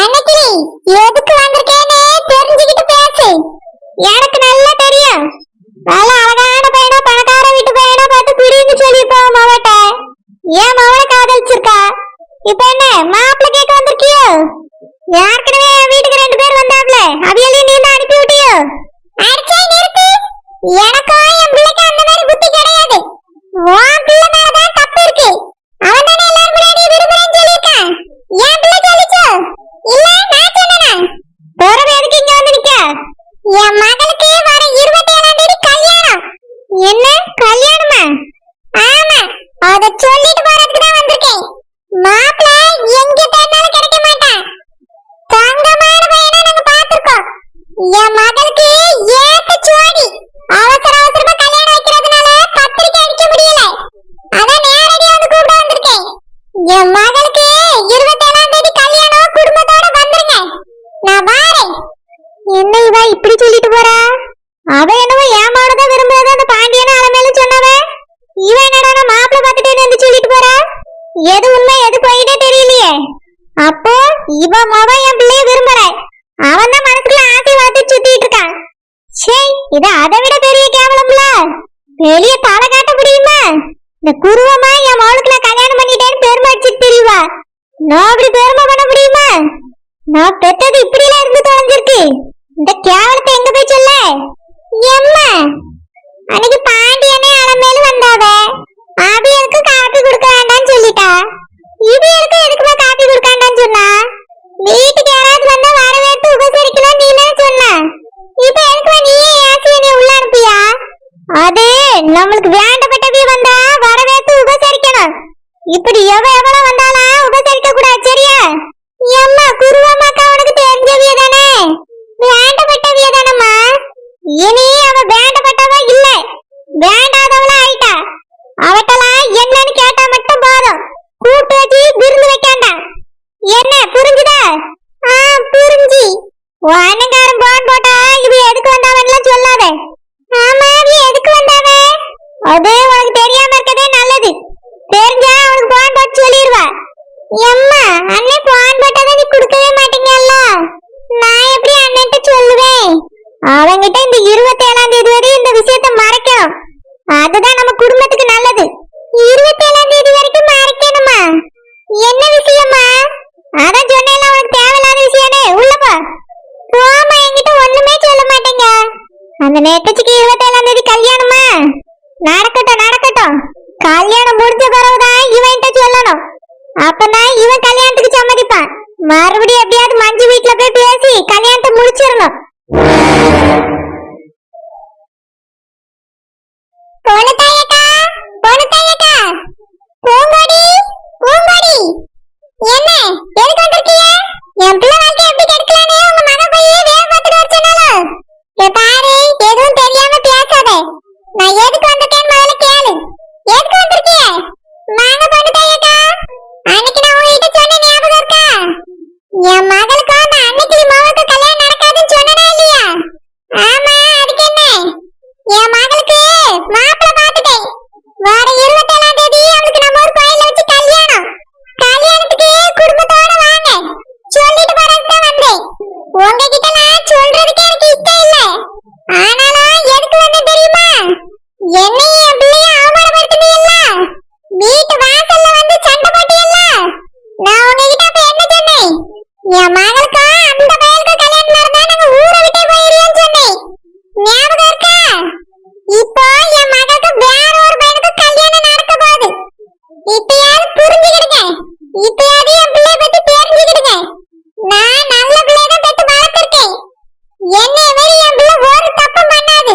அன்னைக்கு எதுக்கு வந்திருக்கேன்னு தெரிஞ்சுக்கிட்டு பேசு. எனக்கு நல்லா தெரியும். நல்ல அழகான பையனா பணக்கார வீட்டு பையனா பார்த்து பிடின்னு சொல்லிருப்போம் மாவட்ட. ஏன் மாவள காதலிச்சிருக்கா? இப்ப என்ன மாப்பிள்ளை கேட்க வந்திருக்கியோ? ஏற்கனவே என் வீட்டுக்கு 2 பேர் வந்தாப்ல, அவியலையும் நீ தான் அனுப்பி விட்டியோ? அடிச்சே நிறுத்து. எனக்கும் என் பிள்ளைக்கு அந்த மாதிரி புத்தி கிடையாது. உன் பிள்ளை மேலதான் தப்பு இருக்கு. அவன் தானே எல்லாரும் முன்னாடி விரும்புறேன்னு சொல்லியிருக்கான். என் பிள்ளை சொல்லிச்சோ? இல்ல நான் சொன்னேனா? பிறகு எதுக்கு இங்க வந்து நிக்க? என் மகளுக்கு வர 27ஆம் தேதி கல்யாணம். என்ன கல்யாணமா? ஆமா, அத சொல்லிட்டு போறதுக்கு தான் வந்திருக்கேன். மாப்பிள்ளை எங்க தேடினாலும் கிடைக்க மாட்டான். தங்கமான பையனா நாங்க பாத்துருக்கோம். என் மகளுக்கு ஏத்த ஜோடி. அவசர அவசரமா கல்யாணம் வைக்கிறதுனால பத்திரிக்கை அடிக்க முடியல. அதான் நேரடியா வந்து கூப்பிட வந்திருக்கேன். என் மகளுக்கு 27ஆம் தேதி கல்யாணம். குடும்பத்தோட வந்துருங்க. நான் வாரேன். என்ன இவ இப்படி சொல்லிட்டு போறா? அவ என்னவோ ஏமானதான் விரும்புறத அந்த பாண்டியன அலமேல சொன்னவ. இவ என்னடா மாப்பிள்ளை பார்த்துட்டேன்னு வந்து சொல்லிட்டு போறா? எது உண்மை எது போயிட்டே தெரியலையே. அப்போ இவ மொவ என் பிள்ளைய விரும்புற. அவன் தான் மனசுக்குள்ள ஆசை வார்த்தை சுத்திட்டு இருக்கான். சே, இது அதை விட பெரிய கேவலம்ல. வெளிய தலை காட்ட முடியுமா? இந்த குருவமா என் மகளுக்கு நான் கல்யாணம் பண்ணிட்டேன்னு பெருமை அடிச்சுட்டு தெரியுவா? நான் அப்படி பெருமை பண்ண முடியுமா? நான் பெத்தது இப்படி எல்லாம் இருந்து தொலைஞ்சிருக்கு. இந்த கேவலத்தை எங்க போய் சொல்ல? எம்மா, அன்னைக்கு பாண்டியனே அலமேலு வந்தாவ. அவியலுக்கு காப்பி கொடுக்க வேண்டாம்னு சொல்லிட்டா. இவியலுக்கு எதுக்குமா காப்பி கொடுக்க வேண்டாம்னு சொன்னா? வீட்டுக்கு யாராவது வந்தா வரவேற்று உபசரிக்கலாம் நீ தானே சொன்ன. இப்ப எதுக்குமா நீயே ஏசி நீ உள்ள அனுப்பியா? அது நம்மளுக்கு வேண்டப்பட்டவிய வந்தா வரவேற்று உபசரிக்கணும். இப்படி எவ்வளவு வந்தாலும் உபசரிக்க கூடாது, சரியா? எம்மா, குருவம்மாக்கா உனக்கு தெரிஞ்சவிய தானே, வேண்டப்பட்டவிய தானம்மா. இனி அவ வேண்டப்பட்டவ இல்ல, வேண்டாதவளா ஆயிட்டா. அவட்டெல்லாம் என்னன்னு கேட்டா மட்டும் போதும். கூட்டு வச்சு விருந்து வைக்காண்டா. என்ன புரிஞ்சுதா? புரிஞ்சு. அண்ணங்காரன் போன் போட்டா இவ எதுக்கு வந்தாவன்லாம் சொல்லாத. ஆமா, இவ எதுக்கு வந்தாவ? அது உனக்கு தெரியாம இருக்கதே நல்லது. தெரிஞ்சா அவனுக்கு போன் போட்டு சொல்லிடுவா. எம்மா, அண்ணன் போன் போட்டாதான் நீ கொடுக்கவே மாட்டீங்கல்ல. நான் எப்படி அண்ணன்ட்ட சொல்லுவேன்? அவங்கிட்ட இந்த 27ஆம் தேதி வரை இந்த விஷயத்தை மறைக்கணும். அதுதான் நம்ம குடும்பத்துக்கு நல்லது. 27ஆம் தேதி வரைக்கும் மறைக்கணுமா? என்ன விஷயமா? அதான் சொன்னேன்ல, உனக்கு தேவையில்லாத விஷயமே. உள்ள போ. போமா, என்கிட்ட ஒண்ணுமே சொல்ல மாட்டேங்க. அந்த நேக்கச்சிக்கு 27ஆம் தேதி கல்யாணமா? நடக்கட்டும் நடக்கட்டும். கல்யாணம் முடிஞ்ச பிறகுதான் இவன்கிட்ட சொல்லணும். அப்பதான் இவன் கல்யாணத்துக்கு சம்மதிப்பான். மறுபடியும் எப்படியாவது மஞ்சு வீட்டுல போய் பேசி கல்யாணத்தை முடிச்சிடணும். என்ன எதுக்கு வந்திருக்கீங்க? என் பிள்ளை வாழ்க்கை எப்படி கெடுக்கலானே உங்க மகன் போய் வேலை பார்த்துட்டு வர சொன்னாலும். பாரு, எதுவும் தெரியாம பேசாத. நான் எதுக்கு வந்திருக்கேன்னு முதல்ல கேளு. எதுக்கு வந்திருக்கீங்க? வாங்க பொண்ணுதாயக்கா. அன்னைக்கு நான் உங்ககிட்ட சொன்ன ஞாபகம் இருக்கா? என் மகளுக்கு அந்த அன்னைக்கு மாவுக்கு கல்யாணம் நடக்காதுன்னு சொன்னனா இல்லையா? ஆமா, அதுக்கு என்ன? என் மகளுக்கு மாப்பிள்ளை பார்த்துட்டேன். வர 27ஆம் தேதி அவளுக்கு நம்ம ஒரு கோயில்ல வச்சு கல்யாணம். கல்யாணத்துக்கு குடும்பத்தோட வாங்க சொல்லிட்டு போறதுக்கு தான் வந்தேன். உங்ககிட்ட நான் சொல்றதுக்கு எனக்கு இஷ்டம் இல்ல. ஆனாலும் எதுக்கு வந்தேன் தெரியுமா? என்னையும் என் பிள்ளைய அவமானப்படுத்தினீல்ல, வீட்டு வாசல்ல வந்து சண்டை போட்டீல்ல. நான் உங்ககிட்ட அப்ப என்ன சொன்னேன்? என் மகளுக்கு அந்த பையனுக்கு கல்யாணம் நடந்தா நாங்க ஊரை விட்டே போயிருவோம்னு சொன்னேன். ஞாபகம் இருக்கா? இப்போ என் மகளுக்கு வேற ஒரு பையனுக்கு கல்யாணம் நடக்க போகுது. இப்பயாவது புரிஞ்சுக்கிடுங்க. இப்பயாவது என் பிள்ளைய பத்தி தெரிஞ்சுக்கிடுங்க. நான் நல்ல பிள்ளைய தான் பெத்து வளர்த்திருக்கேன். என்னைய மீறி என் பிள்ளை ஒரு தப்பும் பண்ணாது.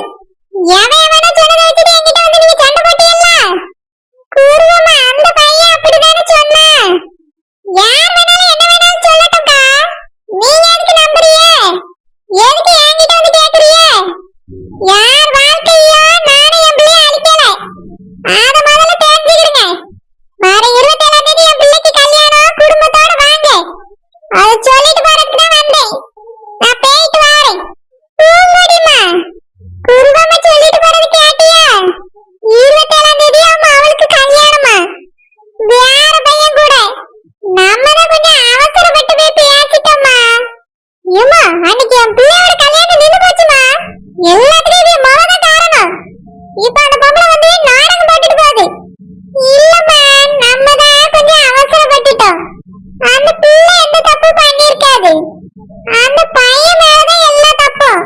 எவன் வேணா சொன்னதை வச்சுட்டு என்கிட்ட வந்து நீங்க சண்டை போட்டீல்ல. குருவமா, அந்த பையன் அப்படிதானே சொன்னா? யார் வேணாலும் என்ன வேணாலும் சொல்லட்டும்க்கா. நீங்க எதுக்கு நம்புறீங்க? எதுக்கு என்கிட்ட வந்து கேக்குறீங்க? யார் வாழ்க்கையோ நானும் என் பிள்ளைய அழிக்கல. அத முதல்ல தெரிஞ்சுக்கிடுங்க. வர 27ஆம் தேதி என் பிள்ளைக்கு கல்யாணம். குடும்பத்தோட வாங்க. அதை சொல்லிட்டு போறதுக்கு தான் வந்தேன். நான் போயிட்டு வரேன். பூங்குடிமா, குருவமா சொல்லிட்டு போறது கேட்டியா? 27ஆம் தேதி அவளுக்கு கல்யாணமா? வேற பையன் கூட. நம்ம தான் கொஞ்சம் அவசரப்பட்டு போய் பேசிட்டோமா? அந்த பையன் மேலதான் எல்லா தப்பும்.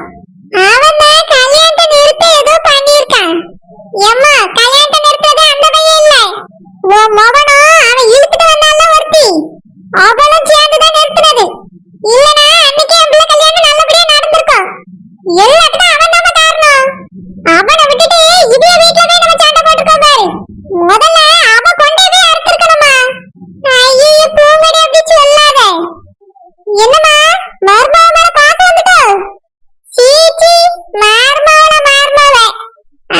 அவன் தான் கல்யாணத்தை நிறுத்த ஏதோ பண்ணிருக்கான். எம்மா கல்யாணத்தை நிறுத்தது அந்த பையன் இல்ல, உன் மகனும் அவன் இழுத்துட்டு வந்தால ஒருத்தி, அவளும் சேர்ந்துதான் நிறுத்தினது. இல்லனா அன்னைக்கு என் பிள்ளை கல்யாணம் நல்லபடியா நடந்திருக்கும். எல்லாத்துக்கும் அவன் தான் காரணம். அவனை விட்டுட்டு இதே வீட்டுல போய் நம்ம சண்டை போட்டுக்கோம் பாரு. முதல்ல அவன் கொண்டே போய் அறுத்திருக்கணுமா? ஐயோ பூங்கடி அப்படி சொல்லாத. என்னம்மா மர்மவ மேல பாத்து வந்துட்டோ? சீச்சி மர்மவள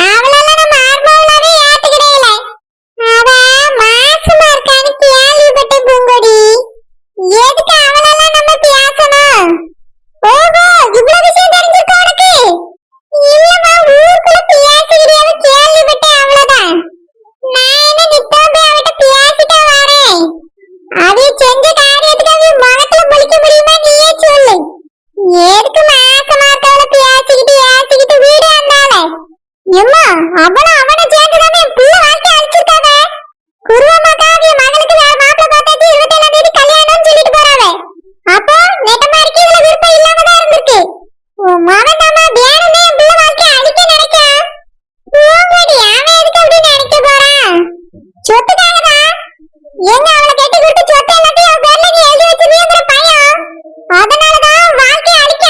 அவளெல்லாம் நம்ம மர்மவளாவே ஏத்துக்கிடே இல்ல. அவ மாசமா இருக்கான்னு கேள்விப்பட்டேன் பூங்கொடி. எதுக்கு அவளெல்லாம் நம்ம பேசணும்? ஓஹோ இவ்வளவு விஷயம் தெரிஞ்சிருக்கா உனக்கு? இல்லம்மா ஊருக்குள்ள பேசிக்கிட்டே கேள்விப்பட்டேன் அவ்வளவுதான். நான் என்ன நித்தம் போய் அவட்ட பேசிட்டே வரேன். அது செஞ்ச காரியத்துக்கு அவ முகத்துல முழிக்க முடியுமா நீயே சொல்லு. எதுக்கு மாசமா இருக்கவள பேசிக்கிட்டு வீடு வந்தாலே? எம்மா அவனை சேர்ந்துதானே என் பிள்ளை வாழ்க்கை அழிச்சிருக்காங்க. குருவம்மாக்கா அவ மகளுக்கு வேற மாப்பிள்ளை பார்த்தாச்சு 27ஆம் தேதி கல்யாணம்னு சொல்லிட்டு போறாவே. அப்போ நெட்டமாரிக்கு இதுல விருப்பம் இல்லாம தான் இருந்திருக்கு. உன் மகன் தாமா வேணும்னே என் பிள்ளை வாழ்க்கை அழிக்க நினைக்கா. பூங்கொடி அவன் எதுக்கு அப்படி நினைக்க போறான்? சொத்துக்காகதான். எங்க அவளை கட்டி கொடுத்து சொத்து எல்லாத்தையும் அவன் பேர்ல நீ எழுதி வச்சிருக்கிற பையன். அதனாலதான் வாழ்க்கையை அழிக்க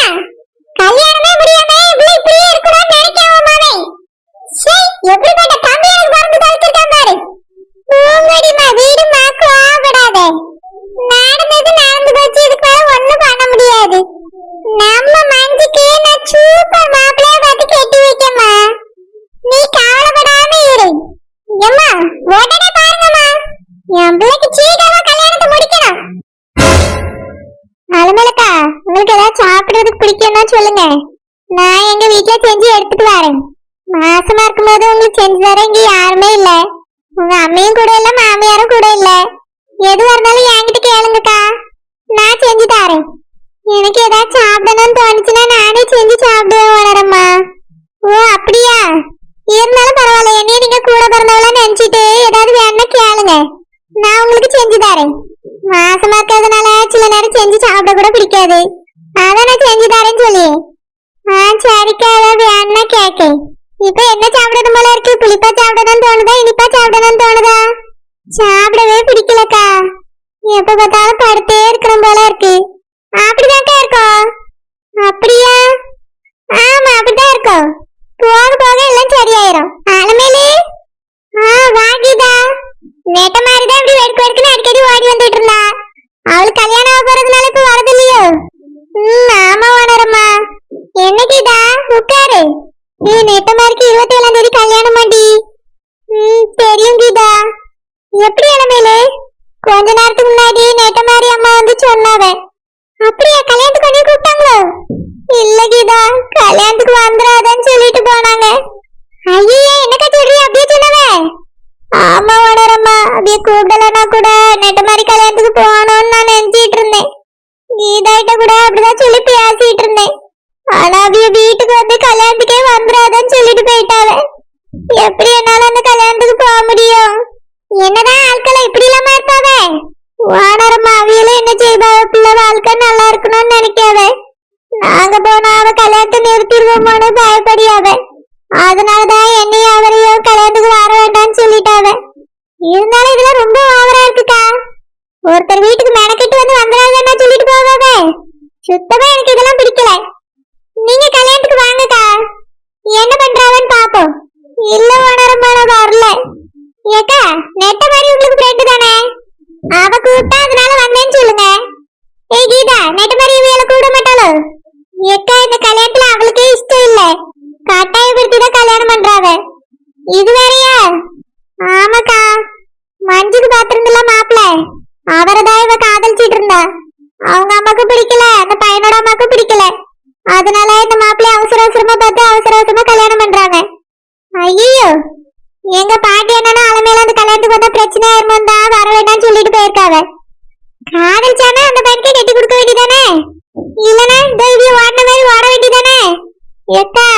கல்யாணமே முடியாம இவ்வளவு இப்படியே இருக்கணும்னு நினைக்காம மாமே. சரி எப்படிப்பட்ட தம்பி எனக்கு பிறந்து தொலைச்சிருக்கான் பாரு. பூங்கொடிமா வீடுமா கோவப்படாத. நடந்தது நடந்து போச்சு, இதுக்கு மேல ஒண்ணும் பண்ண முடியாது. நம்ம மஞ்சுக்கு நான் சூப்பர் மாப்பிள்ளைய பார்த்து கட்டி வைக்கமா. நீ கவலைப்படாம இரு. எம்மா உடனே பாருங்கம்மா, என் பிள்ளைக்கு சீக்கிரமா கல்யாணத்தை முடிக்கணும். அலமேலக்கா உங்களுக்கு ஏதாவது சாப்பிடுறதுக்கு பிடிக்கும்னா சொல்லுங்க, நான் எங்க வீட்டுல செஞ்சு எடுத்துட்டு வரேன். மாசமா இருக்கும்போது உங்களுக்கு செஞ்சு தர இங்க யாருமே இல்ல. உங்க அம்மையும் கூட இல்ல, மாமியாரும் கூட இல்ல. எதுவா இருந்தாலும் என்கிட்ட கேளுங்கக்கா, நான் செஞ்சு தரேன். எனக்கு ஏதாவது சாப்பிடணும்னு தோணுச்சுன்னா நானே செஞ்சு சாப்பிடுவேன் வளரம்மா. ஓ அப்படியா? இருந்தாலும் பரவாயில்ல, என்னைய நீங்க கூட பிறந்தவளா நினைச்சிட்டு ஏதாவது வேணும்னா கேளுங்க, நான் உங்களுக்கு செஞ்சு தரேன். மாசமா இருக்கிறதுனால சில நேரம் செஞ்சு சாப்பிட கூட பிடிக்காது, அதான் நான் செஞ்சு தரேன்னு சொல்லி. சரிக்கா ஏதாவது வேணும்னா கேட்கேன். இப்ப என்ன சாப்பிடறது போல இருக்கு? புளிப்பா சாப்பிடணும்னு தோணுதா, இனிப்பா சாப்பிடணும்னு தோணுதா? சாப்பிடவே பிடிக்கலக்கா, எப்ப பார்த்தாலும் படுத்தே இருக்கணும் போல இருக்கு. அப்படிதான்க்கா இருக்கும். அப்படியா? ஆமா அப்படிதான் இருக்கும். போக போக எல்லாம் சரியாயிரும். அலமேலு வா கீதா. நேட்ட மாதிரிதான் இப்படி வெடுக்கு வெடுக்குன்னு அடிக்கடி ஓடி வந்துட்டு இருந்தா. அவளுக்கு கல்யாணம் ஆக போறதுனால இப்ப வரது இல்லையோ? ஆமா ஓனரம்மா. என்ன கீதா உட்காரு. நீ நேட்ட மாதிரிக்கு 27ஆம் தேதி கல்யாணம் மாட்டி. தெரியும் கீதா. எப்படி அலமேலு? கொஞ்ச நேரத்துக்கு முன்னாடி நேட்ட மாதிரி அம்மா வந்து சொன்னாவ. அப்படியா? கல்யாணத்துக்கு கொஞ்சம் கூப்பிட்டாங்களோ? இல்ல கீதா, கல்யாணத்துக்கு வந்துடாதன்னு சொல்லிட்டு போனாங்க. ஐயே என்னக்கா சொல்றீ? அப்படியே சொன்னவ? ஆமா ஓனரம்மா, அப்படியே கூப்பிடலன்னா கூட நெட்ட மாதிரி கல்யாணத்துக்கு போகணும்னு நான் நினைச்சிட்டு இருந்தேன். கீதாட்ட கூட அப்படிதான் சொல்லி பேசிட்டு இருந்தேன். ஆனா அப்படியே வீட்டுக்கு வந்து கல்யாணத்துக்கே வந்துடாதன்னு சொல்லிட்டு போயிட்டாவ. எப்படி என்னால அந்த கல்யாணத்துக்கு போக முடியும்? என்னதான் ஆட்களை இப்படி இல்லாம இருப்பாவ? ஓனரம்மா அவியல என்ன செய்வாவ? பிள்ளை வாழ்க்கை நல்லா இருக்கணும்னு நினைக்காவ. நாங்க போனா அவ கல்யாணத்தை நிறுத்திடுவோமோன்னு பயப்படியாவ. அதனாலதான் என்னையும் அவரையும் கல்யாணத்துக்கு வர வேண்டாம்னு சொல்லிட்டாவ. இருந்தாலும் இதுல ரொம்ப ஓவரா இருக்குக்கா. ஒருத்தர் வீட்டுக்கு மெனக்கிட்டு வந்து வந்துடாதன்னா சொல்லிட்டு போவாவ. சுத்தமா எனக்கு இதெல்லாம் பிடிக்கல. நீங்க கல்யாணத்துக்கு வாங்கக்கா, என்ன பண்றாவன்னு பாப்போம். இல்ல ஓனரம்மா நான் வரல. ஏக்கா நெட்ட மாதிரி உங்களுக்கு ஃப்ரெண்டு தானே, அவ கூப்பிட்டா அதனால வந்தேன்னு சொல்லுங்க. ஏய் கீதா, நெட்ட மாதிரி இவளை கூட மாட்டாளோ? ஏக்கா இந்த கல்யாணத்துல அவளுக்கே இஷ்டம் இல்ல, கட்டாயப்படுத்தி தான் கல்யாணம் பண்றாவ. இது வேறையா? ஆமாக்கா, மஞ்சுக்கு பாத்திருந்தல மாப்பிள்ள, அவரதான் இவ காதலிச்சிட்டு இருந்தா. அவங்க அம்மாக்கு பிடிக்கல, அந்த பையனோட அம்மாக்கு பிடிக்கல. அதனால இந்த மாப்பிள்ளை அவசர அவசரமா பார்த்து அவசர அவசரமா கல்யாணம் பண்றாங்க. ஐயோ, எங்க பாட்டி என்னன்னா அலமேல அந்த கல்யாணத்துக்கு வந்தா பிரச்சனை ஆயிருமோன்னு தான் வர வேண்டாம்னு சொல்லிட்டு போயிருக்காவ. காதலிச்சானா அந்த பையனுக்கே கட்டி கொடுக்க வேண்டியதானே, இல்லனா இந்த இடிய ஓடின மாதிரி ஓட வேண்டியதானே. ஏக்கா